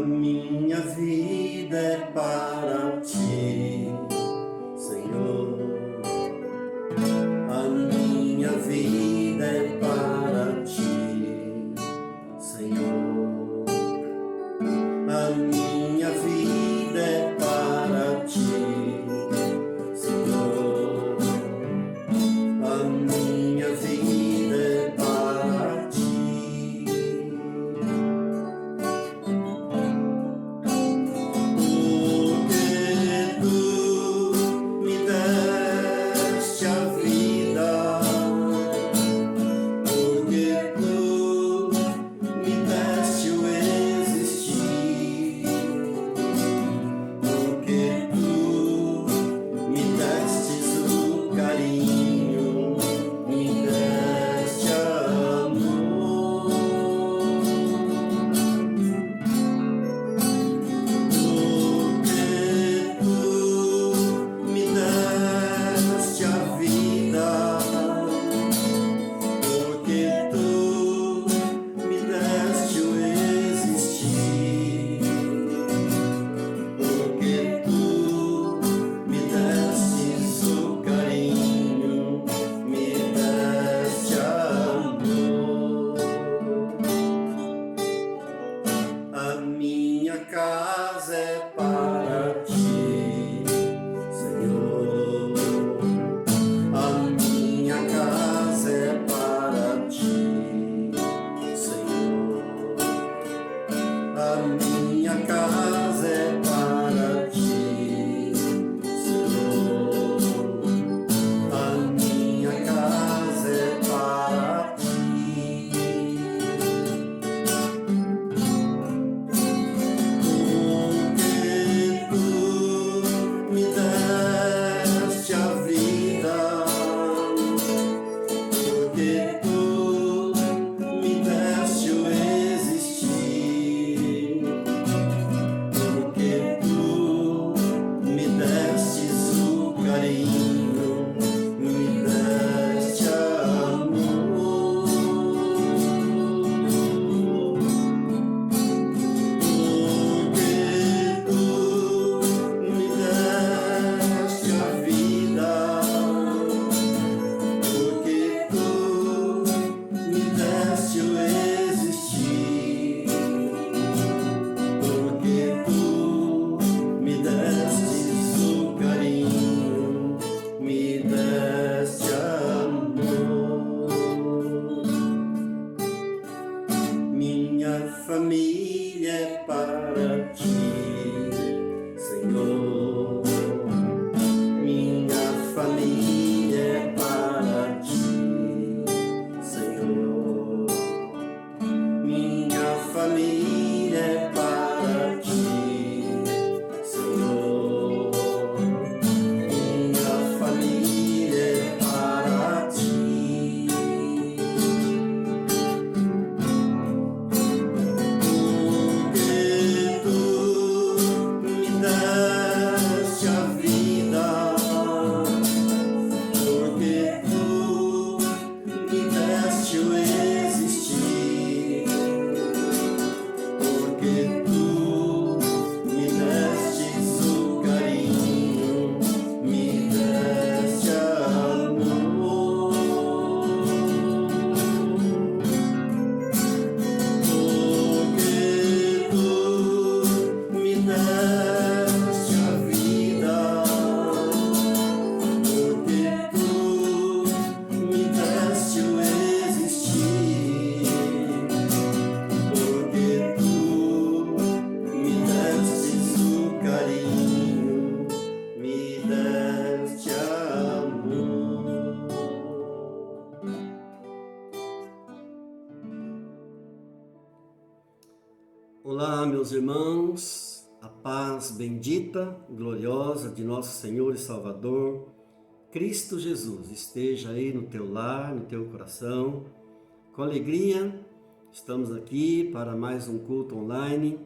minha vida é para ti, Senhor. A minha vida é para ti, Senhor. A minha vida é para ti, Senhor. A minha vida é para ti. Porque tu me deste a vida, porque tu me deste o existir, porque tu me destes o carinho, me deste amor. Porque tu me deste a vida, porque tu me deste o existir, porque tu me destes o carinho, me deste amor. A minha casa é para ti, Senhor. A minha casa é para ti, Senhor. A minha casa é para ti, Senhor. A minha casa é para ti. Porque tu me deste a vida, porque tu me deste o existir, porque tu me destes o carinho, me deste amor. Porque tu me deste a vida, porque tu me deste o existir, porque tu me destes o carinho, me deste amor. Minha família é para ti, Senhor. Minha família é para ti, Senhor. Minha família é para ti, Senhor. Minha família é para ti. Porque tu me deste a vida, porque tu me deste o existir, porque tu me destes o carinho, me deste amor. Porque tu me deste a vida, porque tu me deste o existir, porque tu me destes o carinho, me deste amor. Olá, meus irmãos, a paz bendita, gloriosa de nosso Senhor e Salvador, Cristo Jesus, esteja aí no teu lar, no teu coração. Com alegria, estamos aqui para mais um culto online.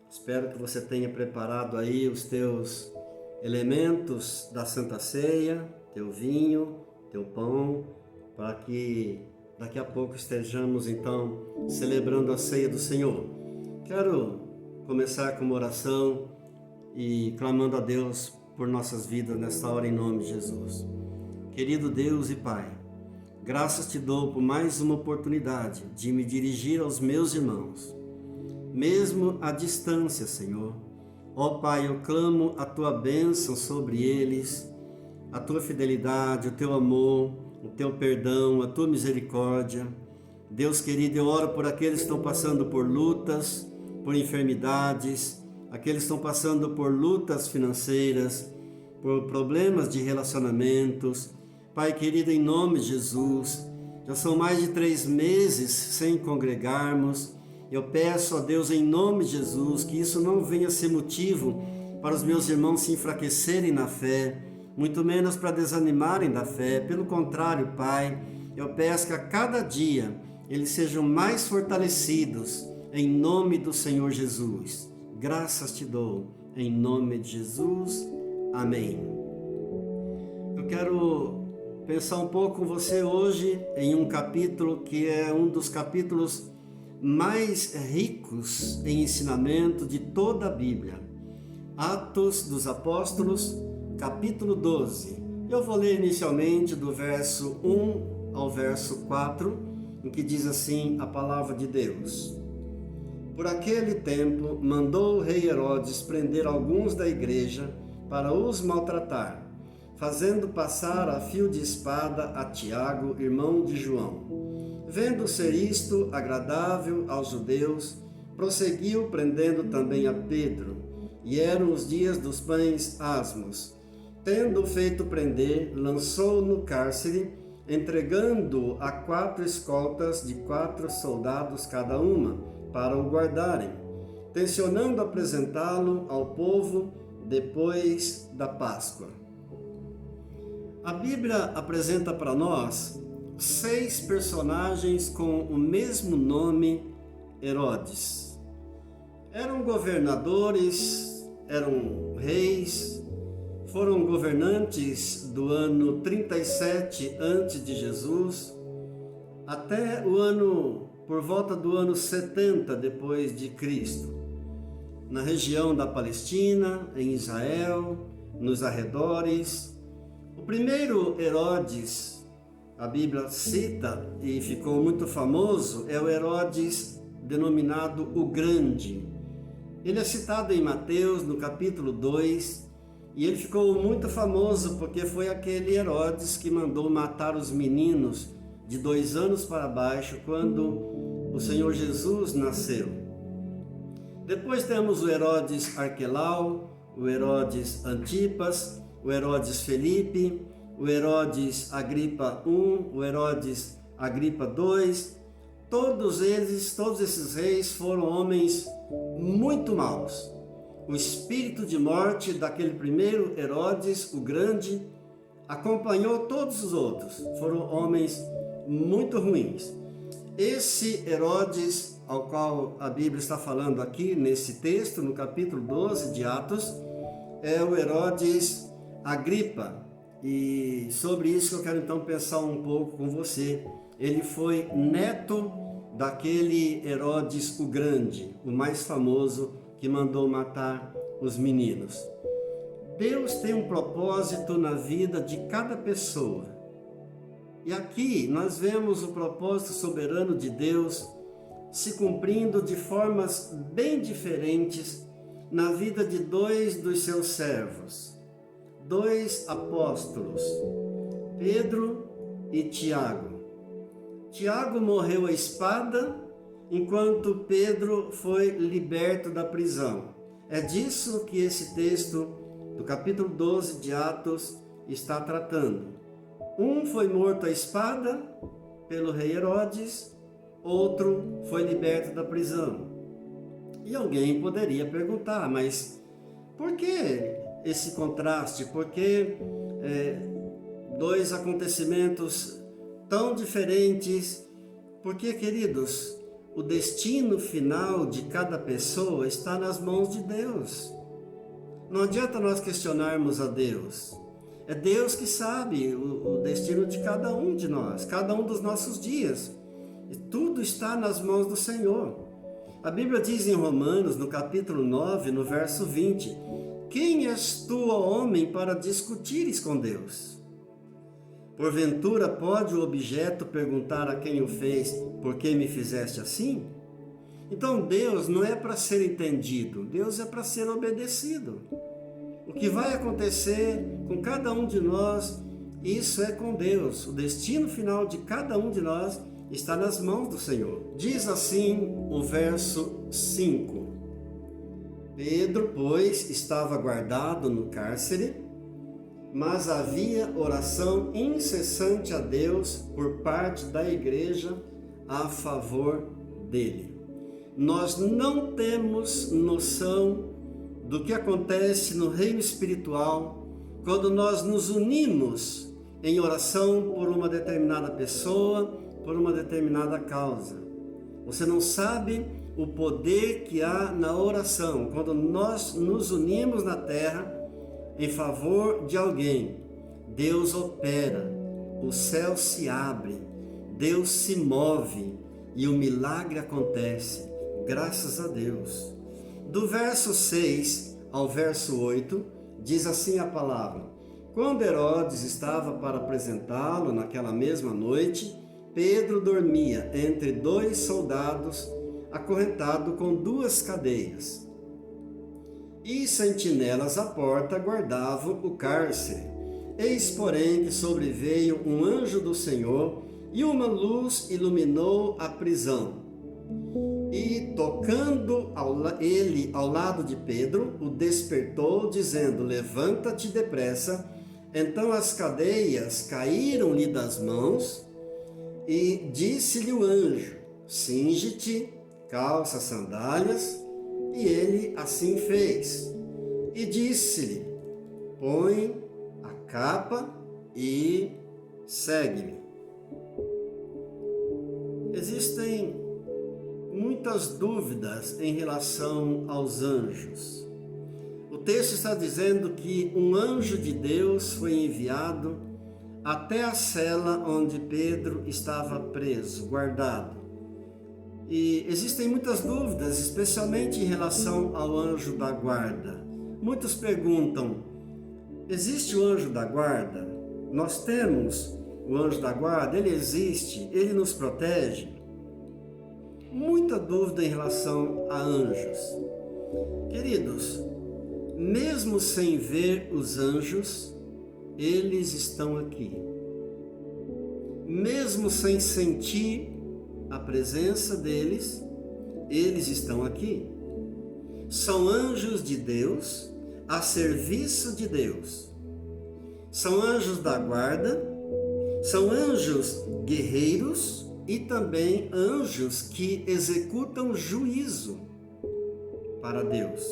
Espero que você tenha preparado aí os teus elementos da Santa Ceia, teu vinho, teu pão, para que daqui a pouco estejamos então celebrando a ceia do Senhor. Quero começar com uma oração e clamando a Deus por nossas vidas nesta hora em nome de Jesus. Querido Deus e Pai, graças te dou por mais uma oportunidade de me dirigir aos meus irmãos, mesmo à distância, Senhor. Ó Pai, eu clamo a Tua bênção sobre eles, a Tua fidelidade, o Teu amor, o Teu perdão, a Tua misericórdia. Deus querido, eu oro por aqueles que estão passando por lutas, por enfermidades, aqueles que estão passando por lutas financeiras, por problemas de relacionamentos. Pai querido, em nome de Jesus, já são mais de 3 meses sem congregarmos. Eu peço a Deus em nome de Jesus que isso não venha ser motivo para os meus irmãos se enfraquecerem na fé, muito menos para desanimarem da fé. Pelo contrário, Pai, eu peço que a cada dia eles sejam mais fortalecidos em nome do Senhor Jesus. Graças te dou em nome de Jesus. Amém. Eu quero pensar um pouco com você hoje em um capítulo que é um dos capítulos mais ricos em ensinamento de toda a Bíblia. Atos dos Apóstolos, capítulo 12. Eu vou ler inicialmente do verso 1 ao verso 4, em que diz assim a palavra de Deus. Por aquele tempo, mandou o rei Herodes prender alguns da igreja para os maltratar, fazendo passar a fio de espada a Tiago, irmão de João. Vendo ser isto agradável aos judeus, prosseguiu prendendo também a Pedro, e eram os dias dos pães asmos. Tendo-o feito prender, lançou-o no cárcere, entregando-o a 4 escoltas de 4 soldados cada uma, para o guardarem, tencionando apresentá-lo ao povo depois da Páscoa. A Bíblia apresenta para nós 6 personagens com o mesmo nome, Herodes. Eram governadores, eram reis, foram governantes do ano 37 a.C. até o ano, por volta do ano 70 depois de Cristo, na região da Palestina, em Israel, nos arredores. O primeiro Herodes, a Bíblia cita e ficou muito famoso, é o Herodes denominado o Grande. Ele é citado em Mateus, no capítulo 2, e ele ficou muito famoso porque foi aquele Herodes que mandou matar os meninos de 2 anos para baixo, quando o Senhor Jesus nasceu. Depois temos o Herodes Arquelau, o Herodes Antipas, o Herodes Felipe, o Herodes Agripa I, o Herodes Agripa II. Todos esses reis foram homens muito maus. O espírito de morte daquele primeiro Herodes, o Grande, acompanhou todos os outros. Foram homens muito ruins. Esse Herodes, ao qual a Bíblia está falando aqui nesse texto, no capítulo 12 de Atos, é o Herodes Agripa. E sobre isso que eu quero então pensar um pouco com você. Ele foi neto daquele Herodes o Grande, o mais famoso, que mandou matar os meninos. Deus tem um propósito na vida de cada pessoa. E aqui nós vemos o propósito soberano de Deus se cumprindo de formas bem diferentes na vida de 2 dos seus servos, 2 apóstolos, Pedro e Tiago. Tiago morreu à espada, enquanto Pedro foi liberto da prisão. É disso que esse texto do capítulo 12 de Atos está tratando. Um foi morto à espada pelo rei Herodes, outro foi liberto da prisão. E alguém poderia perguntar, mas por que esse contraste? Por que 2 acontecimentos tão diferentes? Porque, queridos, o destino final de cada pessoa está nas mãos de Deus. Não adianta nós questionarmos a Deus. É Deus que sabe o destino de cada um de nós, cada um dos nossos dias. E tudo está nas mãos do Senhor. A Bíblia diz em Romanos, no capítulo 9, no verso 20, quem és tu, ó homem, para discutires com Deus? Porventura pode o objeto perguntar a quem o fez, por que me fizeste assim? Então Deus não é para ser entendido, Deus é para ser obedecido. O que vai acontecer com cada um de nós, isso é com Deus. O destino final de cada um de nós está nas mãos do Senhor. Diz assim o verso 5. Pedro, pois, estava guardado no cárcere, mas havia oração incessante a Deus por parte da igreja a favor dele. Nós não temos noção do que acontece no reino espiritual quando nós nos unimos em oração por uma determinada pessoa, por uma determinada causa. Você não sabe o poder que há na oração quando nós nos unimos na terra em favor de alguém. Deus opera, o céu se abre, Deus se move e o milagre acontece, graças a Deus. Do verso 6 ao verso 8, diz assim a palavra: quando Herodes estava para apresentá-lo naquela mesma noite, Pedro dormia entre 2 soldados, acorrentado com 2 cadeias. E sentinelas à porta guardavam o cárcere. Eis, porém, que sobreveio um anjo do Senhor, e uma luz iluminou a prisão. E, tocando ele ao lado de Pedro, o despertou, dizendo: levanta-te depressa. Então as cadeias caíram-lhe das mãos, e disse-lhe o anjo: cinge-te, calça as sandálias. E ele assim fez. E disse-lhe: põe a capa e segue-me. Existem muitas dúvidas em relação aos anjos. O texto está dizendo que um anjo de Deus foi enviado até a cela onde Pedro estava preso, guardado. E existem muitas dúvidas, especialmente em relação ao anjo da guarda. Muitos perguntam: existe o anjo da guarda? Nós temos o anjo da guarda, ele existe, ele nos protege? Muita dúvida em relação a anjos. Queridos, mesmo sem ver os anjos, eles estão aqui. Mesmo sem sentir a presença deles, eles estão aqui. São anjos de Deus, a serviço de Deus. São anjos da guarda, são anjos guerreiros e também anjos que executam juízo para Deus.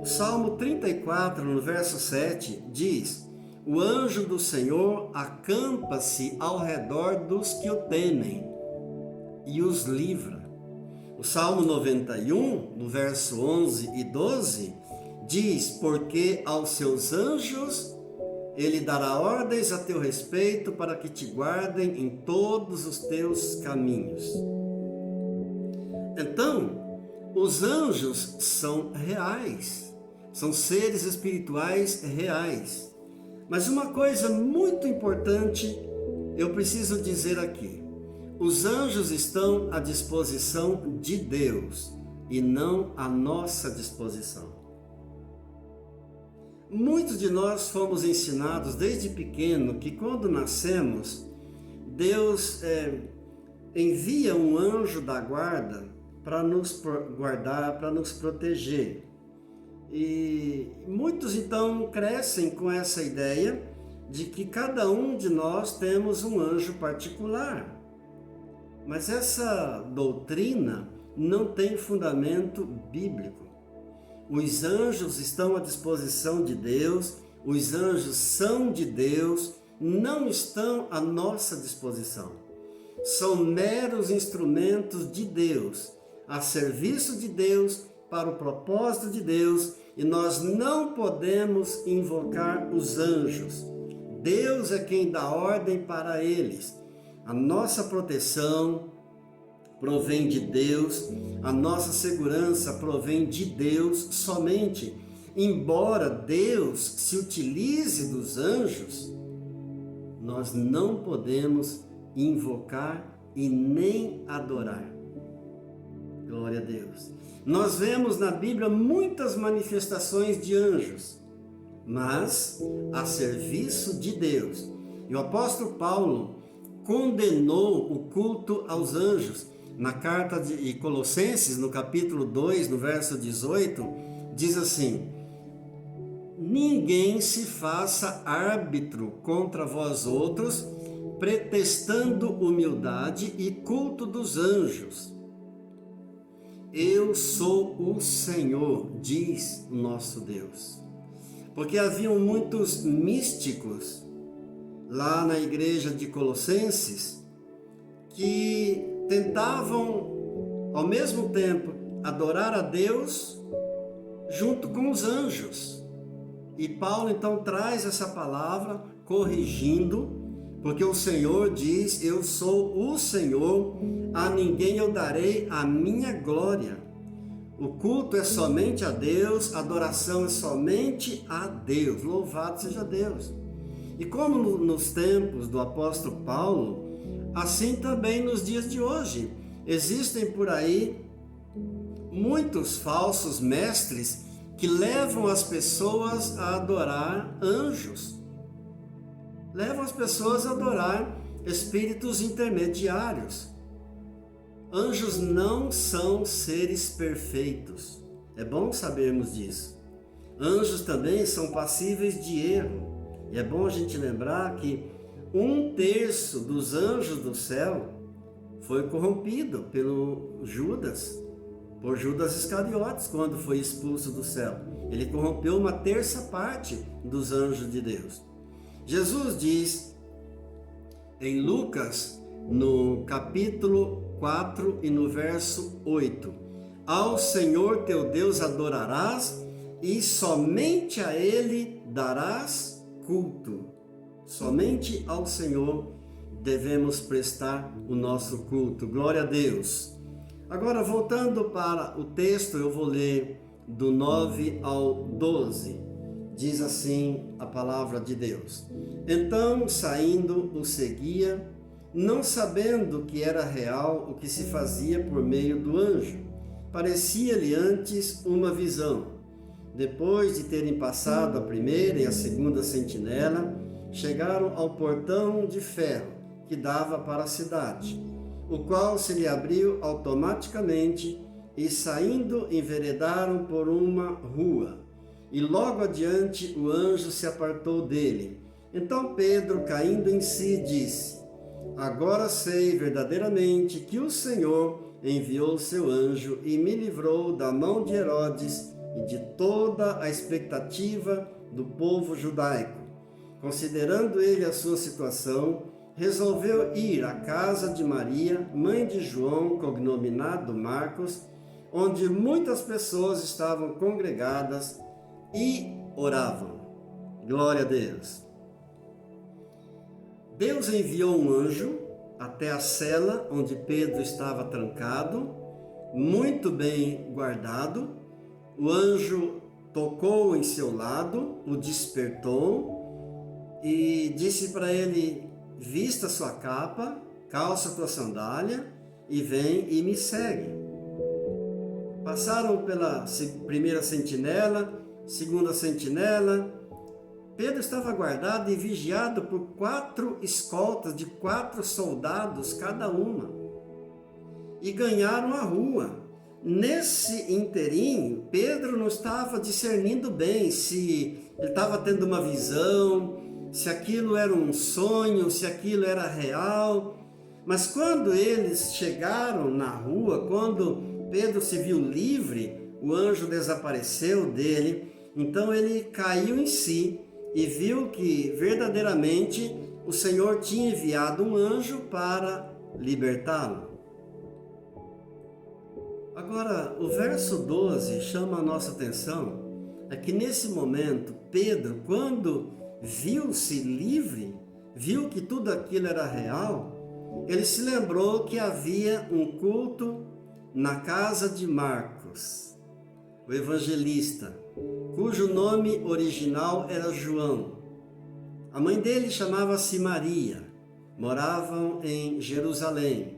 O Salmo 34, no verso 7, diz: o anjo do Senhor acampa-se ao redor dos que o temem e os livra. O Salmo 91, no verso 11 e 12, diz: porque aos seus anjos ele dará ordens a teu respeito para que te guardem em todos os teus caminhos. Então, os anjos são reais, são seres espirituais reais. Mas uma coisa muito importante eu preciso dizer aqui: os anjos estão à disposição de Deus e não à nossa disposição. Muitos de nós fomos ensinados desde pequeno que quando nascemos, Deus envia um anjo da guarda para nos guardar, para nos proteger. E muitos então crescem com essa ideia de que cada um de nós temos um anjo particular. Mas essa doutrina não tem fundamento bíblico. Os anjos estão à disposição de Deus, os anjos são de Deus, não estão à nossa disposição. São meros instrumentos de Deus, a serviço de Deus, para o propósito de Deus, e nós não podemos invocar os anjos. Deus é quem dá ordem para eles. A nossa proteção, provém de Deus, a nossa segurança provém de Deus somente. Embora Deus se utilize dos anjos, nós não podemos invocar e nem adorar. Glória a Deus. Nós vemos na Bíblia muitas manifestações de anjos, mas a serviço de Deus. E o apóstolo Paulo condenou o culto aos anjos. Na carta de Colossenses, no capítulo 2, no verso 18, diz assim: ninguém se faça árbitro contra vós outros, pretextando humildade e culto dos anjos. Eu sou o Senhor, diz o nosso Deus. Porque haviam muitos místicos lá na igreja de Colossenses que tentavam ao mesmo tempo adorar a Deus junto com os anjos. E Paulo então traz essa palavra corrigindo, porque o Senhor diz: eu sou o Senhor, a ninguém eu darei a minha glória. O culto é somente a Deus, a adoração é somente a Deus. Louvado seja Deus. E como nos tempos do apóstolo Paulo, assim também nos dias de hoje. Existem por aí muitos falsos mestres que levam as pessoas a adorar anjos. Levam as pessoas a adorar espíritos intermediários. Anjos não são seres perfeitos. É bom sabermos disso. Anjos também são passíveis de erro. E é bom a gente lembrar que 1/3 dos anjos do céu foi corrompido pelo Judas, por Judas Iscariotes, quando foi expulso do céu. Ele corrompeu 1/3 parte dos anjos de Deus. Jesus diz em Lucas, no capítulo 4 e no verso 8: ao Senhor teu Deus adorarás e somente a Ele darás culto. Somente ao Senhor devemos prestar o nosso culto. Glória a Deus. Agora, voltando para o texto, eu vou ler do 9 ao 12. Diz assim a palavra de Deus: então, saindo, o seguia, não sabendo que era real o que se fazia por meio do anjo. Parecia-lhe antes uma visão. Depois de terem passado a primeira e a segunda sentinela, chegaram ao portão de ferro que dava para a cidade, o qual se lhe abriu automaticamente, e saindo enveredaram por uma rua. E logo adiante o anjo se apartou dele. Então Pedro, caindo em si, disse: agora sei verdadeiramente que o Senhor enviou seu anjo e me livrou da mão de Herodes e de toda a expectativa do povo judaico. Considerando ele a sua situação, resolveu ir à casa de Maria, mãe de João, cognominado Marcos, onde muitas pessoas estavam congregadas e oravam. Glória a Deus. Deus enviou um anjo até a cela onde Pedro estava trancado, muito bem guardado. O anjo tocou em seu lado, o despertou e disse para ele: vista sua capa, calça tua sandália e vem e me segue. Passaram pela primeira sentinela, segunda sentinela. Pedro estava guardado e vigiado por 4 escoltas de 4 soldados cada uma. E ganharam a rua. Nesse inteirinho, Pedro não estava discernindo bem se ele estava tendo uma visão, se aquilo era um sonho, se aquilo era real. Mas quando eles chegaram na rua, quando Pedro se viu livre, o anjo desapareceu dele. Então ele caiu em si e viu que verdadeiramente o Senhor tinha enviado um anjo para libertá-lo. Agora, o verso 12 chama a nossa atenção, é que nesse momento, Pedro, quando viu-se livre, viu que tudo aquilo era real, ele se lembrou que havia um culto na casa de Marcos, o evangelista, cujo nome original era João. A mãe dele chamava-se Maria, moravam em Jerusalém.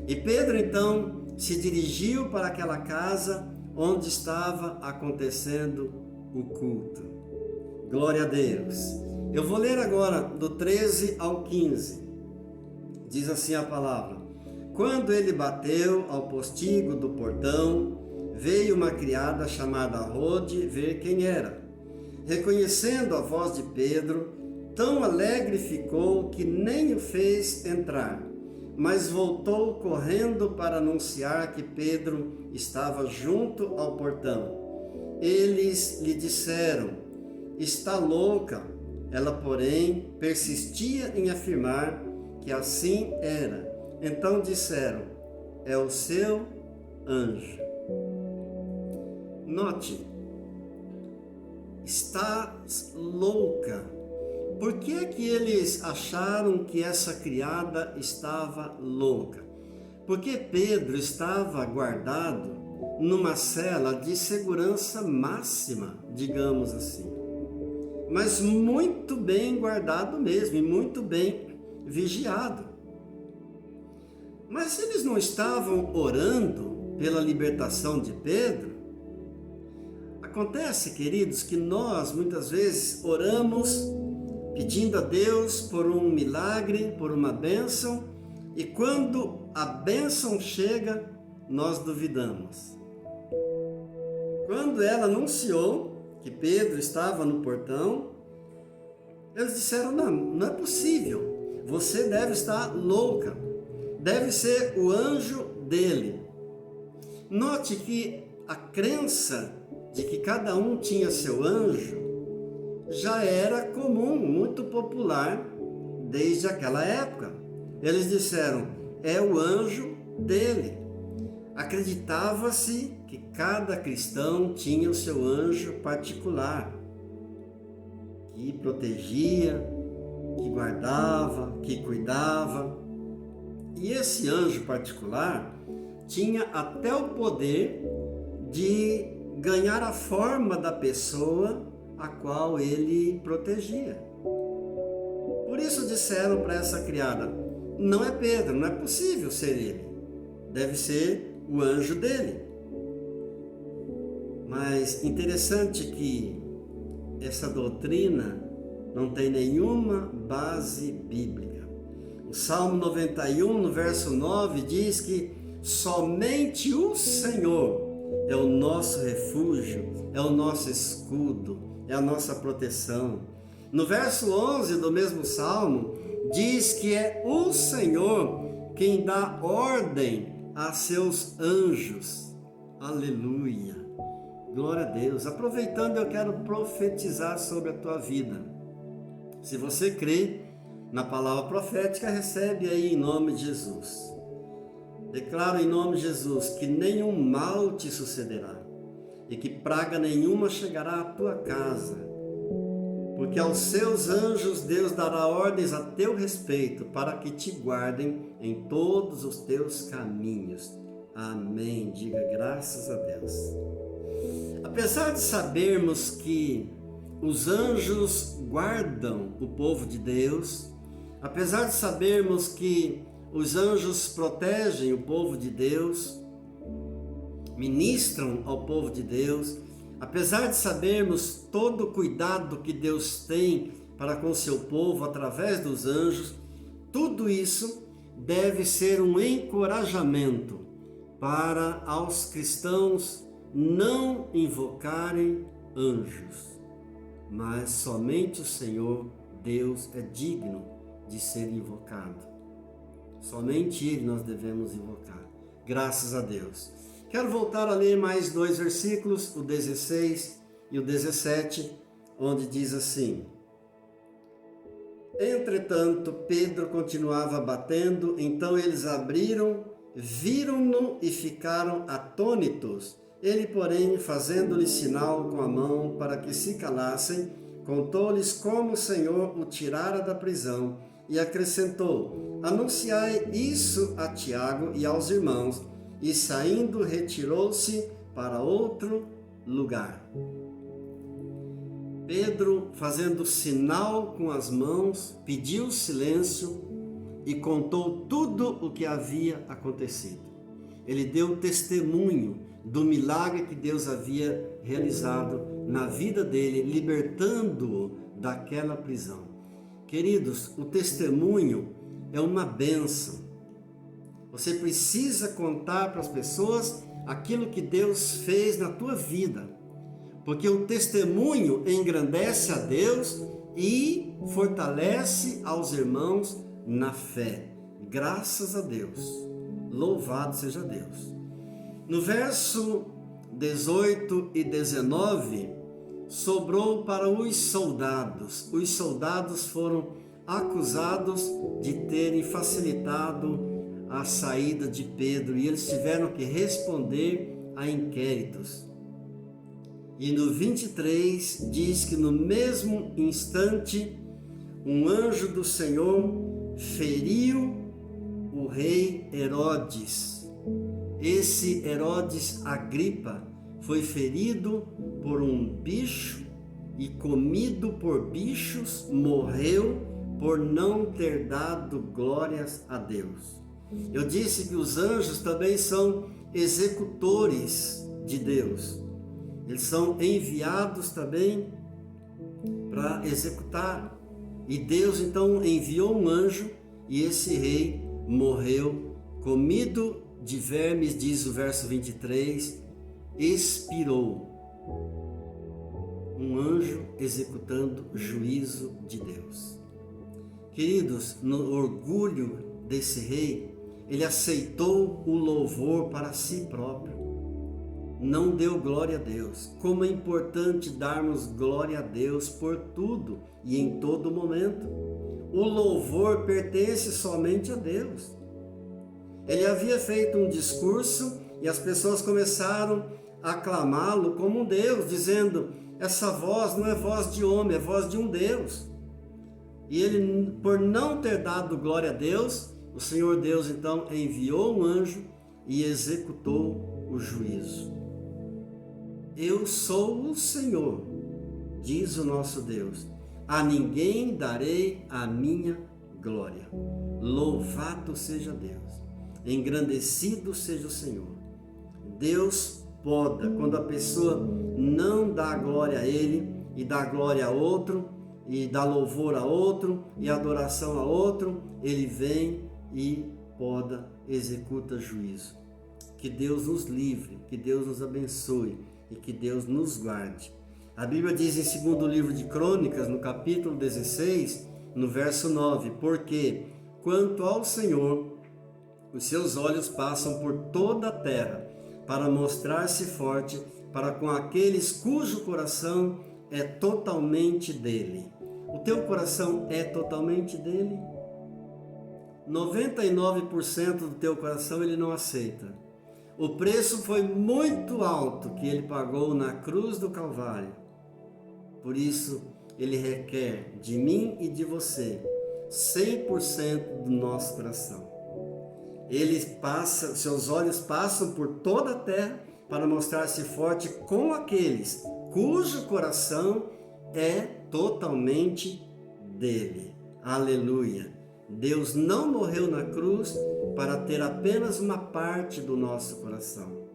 E Pedro então se dirigiu para aquela casa onde estava acontecendo o culto. Glória a Deus. Eu vou ler agora do 13 ao 15. Diz assim a palavra: Quando ele bateu ao postigo do portão, veio uma criada chamada Rode ver quem era. Reconhecendo a voz de Pedro, tão alegre ficou que nem o fez entrar, mas voltou correndo para anunciar que Pedro estava junto ao portão. Eles lhe disseram: está louca. Ela, porém, persistia em afirmar que assim era. Então disseram: é o seu anjo. Note, estás louca. Por que é que eles acharam que essa criada estava louca? Porque Pedro estava guardado numa cela de segurança máxima, digamos assim. Mas muito bem guardado mesmo, e muito bem vigiado. Mas eles não estavam orando pela libertação de Pedro? Acontece, queridos, que nós muitas vezes oramos pedindo a Deus por um milagre, por uma bênção, e quando a bênção chega, nós duvidamos. Quando ela anunciou que Pedro estava no portão, eles disseram: não é possível, você deve estar louca, deve ser o anjo dele. Note que a crença de que cada um tinha seu anjo já era comum, muito popular desde aquela época. Eles disseram: é o anjo dele. Acreditava-se que cada cristão tinha o seu anjo particular, que protegia, que guardava, que cuidava. E esse anjo particular tinha até o poder de ganhar a forma da pessoa a qual ele protegia. Por isso disseram para essa criada: não é Pedro, não é possível ser ele, deve ser o anjo dele. Mas interessante que essa doutrina não tem nenhuma base bíblica. O Salmo 91, no verso 9, diz que somente o Senhor é o nosso refúgio, é o nosso escudo, é a nossa proteção. No verso 11 do mesmo Salmo, diz que é o Senhor quem dá ordem a seus anjos. Aleluia! Glória a Deus! Aproveitando, eu quero profetizar sobre a tua vida. Se você crê na palavra profética, recebe aí em nome de Jesus. Declaro em nome de Jesus que nenhum mal te sucederá e que praga nenhuma chegará à tua casa, porque aos seus anjos Deus dará ordens a teu respeito para que te guardem em todos os teus caminhos. Amém. Diga graças a Deus. Apesar de sabermos que os anjos guardam o povo de Deus, apesar de sabermos que os anjos protegem o povo de Deus, ministram ao povo de Deus, apesar de sabermos todo o cuidado que Deus tem para com seu povo através dos anjos, tudo isso deve ser um encorajamento para aos cristãos não invocarem anjos, mas somente o Senhor Deus é digno de ser invocado. Somente Ele nós devemos invocar. Graças a Deus. Quero voltar a ler mais 2 versículos, o 16 e o 17, onde diz assim: Entretanto, Pedro continuava batendo, então eles abriram, viram-no e ficaram atônitos. Ele, porém, fazendo-lhe sinal com a mão para que se calassem, contou-lhes como o Senhor o tirara da prisão e acrescentou: anunciai isso a Tiago e aos irmãos. E saindo, retirou-se para outro lugar. Pedro, fazendo sinal com as mãos, pediu silêncio e contou tudo o que havia acontecido. Ele deu testemunho do milagre que Deus havia realizado na vida dele, libertando-o daquela prisão. Queridos, o testemunho é uma bênção. Você precisa contar para as pessoas aquilo que Deus fez na tua vida, porque o testemunho engrandece a Deus e fortalece aos irmãos na fé. Graças a Deus. Louvado seja Deus. No verso 18 e 19, sobrou para os soldados. Os soldados foram acusados de terem facilitado a saída de Pedro e eles tiveram que responder a inquéritos. E no 23 diz que no mesmo instante um anjo do Senhor feriu o rei Herodes. Esse Herodes Agripa foi ferido por um bicho e comido por bichos, morreu por não ter dado glórias a Deus. Eu disse que os anjos também são executores de Deus. Eles são enviados também para executar. E Deus então enviou um anjo e esse rei morreu, comido de vermes, diz o verso 23, expirou. Um anjo executando juízo de Deus. Queridos, no orgulho desse rei, ele aceitou o louvor para si próprio. Não deu glória a Deus. Como é importante darmos glória a Deus por tudo e em todo momento. O louvor pertence somente a Deus. Ele havia feito um discurso e as pessoas começaram a aclamá-lo como um Deus, dizendo: essa voz não é voz de homem, é voz de um Deus. E ele, por não ter dado glória a Deus, o Senhor Deus então enviou um anjo e executou o juízo. Eu sou o Senhor, diz o nosso Deus, a ninguém darei a minha glória. Louvado seja Deus, engrandecido seja o Senhor. Deus poda quando a pessoa não dá glória a Ele e dá glória a outro, e dá louvor a outro e adoração a outro, Ele vem e poda, executa juízo. Que Deus nos livre, que Deus nos abençoe e que Deus nos guarde. A Bíblia diz em 2º livro de Crônicas, no capítulo 16, no verso 9, porque quanto ao Senhor, os seus olhos passam por toda a terra para mostrar-se forte para com aqueles cujo coração é totalmente dele. O teu coração é totalmente dele? 99% do teu coração ele não aceita. O preço foi muito alto que ele pagou na cruz do Calvário. Por isso, ele requer de mim e de você 100% do nosso coração. Seus olhos passam por toda a terra para mostrar-se forte com aqueles cujo coração é totalmente dele. Aleluia! Deus não morreu na cruz para ter apenas uma parte do nosso coração,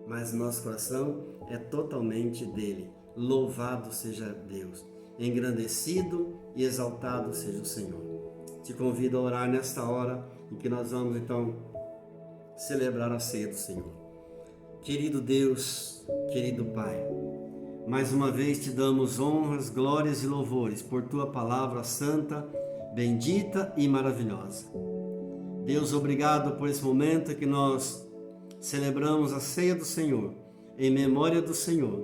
mas nosso coração é totalmente dele. Louvado seja Deus, engrandecido e exaltado seja o Senhor. Te convido a orar nesta hora em que nós vamos então celebrar a ceia do Senhor. Querido Deus, querido Pai, mais uma vez te damos honras, glórias e louvores por tua palavra santa, bendita e maravilhosa. Deus, obrigado por esse momento que nós celebramos a ceia do Senhor, em memória do Senhor,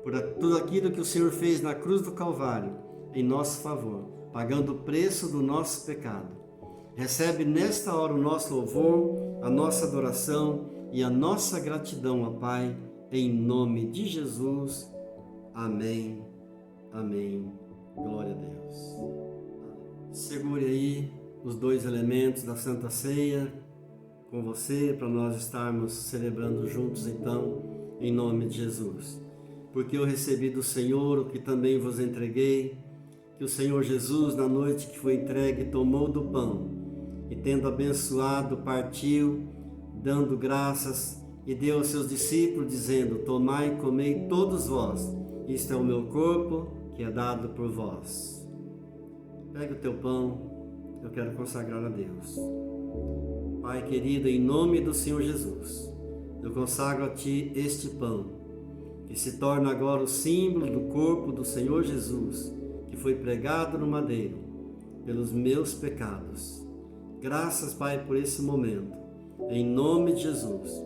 por tudo aquilo que o Senhor fez na cruz do Calvário, em nosso favor, pagando o preço do nosso pecado. Recebe nesta hora o nosso louvor, a nossa adoração e a nossa gratidão, ó Pai, em nome de Jesus. Amém. Amém. Glória a Deus. Segure aí os dois elementos da Santa Ceia com você, para nós estarmos celebrando juntos então, em nome de Jesus. Porque eu recebi do Senhor o que também vos entreguei, que o Senhor Jesus, na noite que foi entregue, tomou do pão e, tendo abençoado, partiu, dando graças, e deu aos seus discípulos, dizendo: tomai e comei todos vós, isto é o meu corpo, que é dado por vós. Pega o teu pão, eu quero consagrar a Deus. Pai querido, em nome do Senhor Jesus, eu consagro a Ti este pão, que se torna agora o símbolo do corpo do Senhor Jesus, que foi pregado no madeiro pelos meus pecados. Graças, Pai, por esse momento, em nome de Jesus.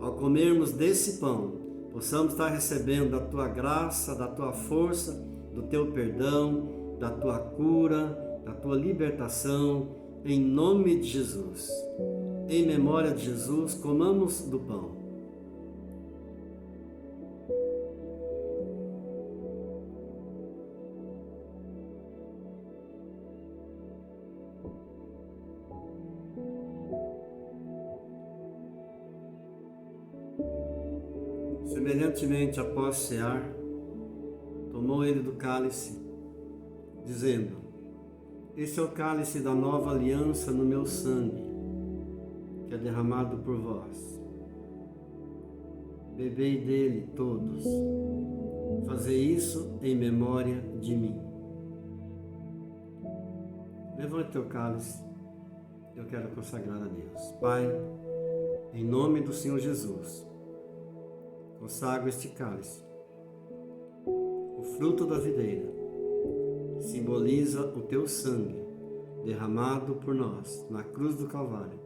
Ao comermos desse pão, possamos estar recebendo da Tua graça, da Tua força, do Teu perdão, da Tua cura, da Tua libertação, em nome de Jesus. Em memória de Jesus, comamos do pão. Semelhantemente, após cear, tomou ele do cálice, dizendo: este é o cálice da nova aliança no meu sangue, que é derramado por vós. Bebei dele todos. Fazei isso em memória de mim. Levante teu cálice. Eu quero consagrar a Deus. Pai, em nome do Senhor Jesus, consagro este cálice, o fruto da videira, que simboliza o teu sangue derramado por nós na cruz do Calvário,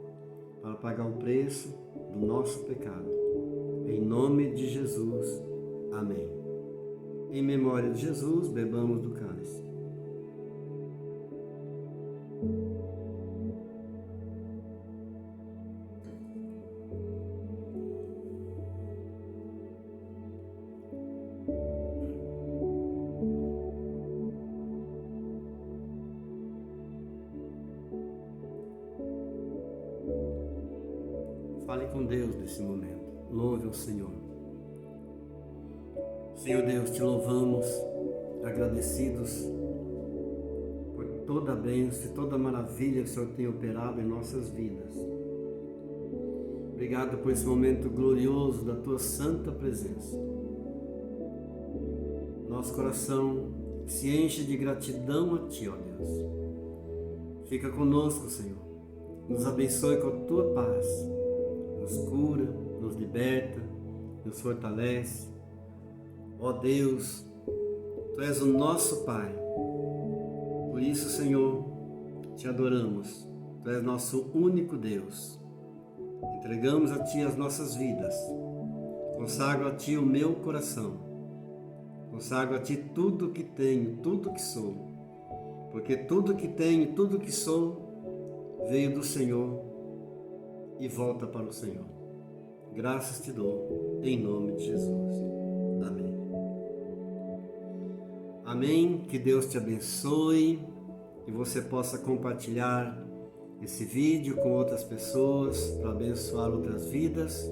para pagar o preço do nosso pecado. Em nome de Jesus. Amém. Em memória de Jesus, bebamos do cálice. Fale com Deus nesse momento. Louve ao Senhor. Senhor Deus, te louvamos, agradecidos por toda a bênção e toda a maravilha que o Senhor tem operado em nossas vidas. Obrigado por esse momento glorioso da Tua santa presença. Nosso coração se enche de gratidão a Ti, ó Deus. Fica conosco, Senhor. Nos abençoe com a Tua paz. Nos cura, nos liberta, nos fortalece. Ó Deus, Tu és o nosso Pai. Por isso, Senhor, Te adoramos. Tu és nosso único Deus. Entregamos a Ti as nossas vidas. Consagro a Ti o meu coração. Consagro a Ti tudo que tenho, tudo que sou. Porque tudo que tenho, tudo que sou, veio do Senhor e volta para o Senhor. Graças Te dou, em nome de Jesus. Amém. Amém. Que Deus te abençoe, que você possa compartilhar esse vídeo com outras pessoas para abençoar outras vidas.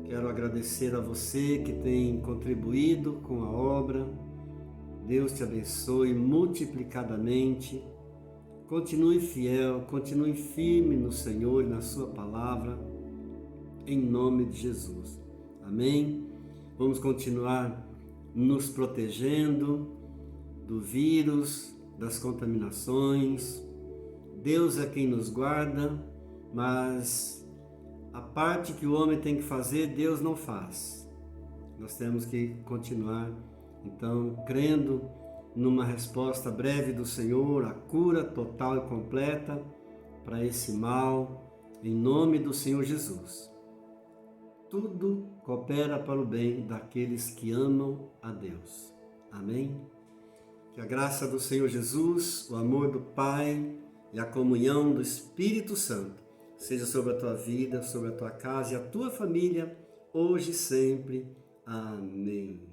Quero agradecer a você que tem contribuído com a obra. Deus te abençoe multiplicadamente. Continue fiel, continue firme no Senhor e na sua palavra, em nome de Jesus. Amém? Vamos continuar nos protegendo do vírus, das contaminações. Deus é quem nos guarda, mas a parte que o homem tem que fazer, Deus não faz. Nós temos que continuar, então, crendo numa resposta breve do Senhor, a cura total e completa para esse mal, em nome do Senhor Jesus. Tudo coopera para o bem daqueles que amam a Deus. Amém? Que a graça do Senhor Jesus, o amor do Pai e a comunhão do Espírito Santo seja sobre a tua vida, sobre a tua casa e a tua família, hoje e sempre. Amém.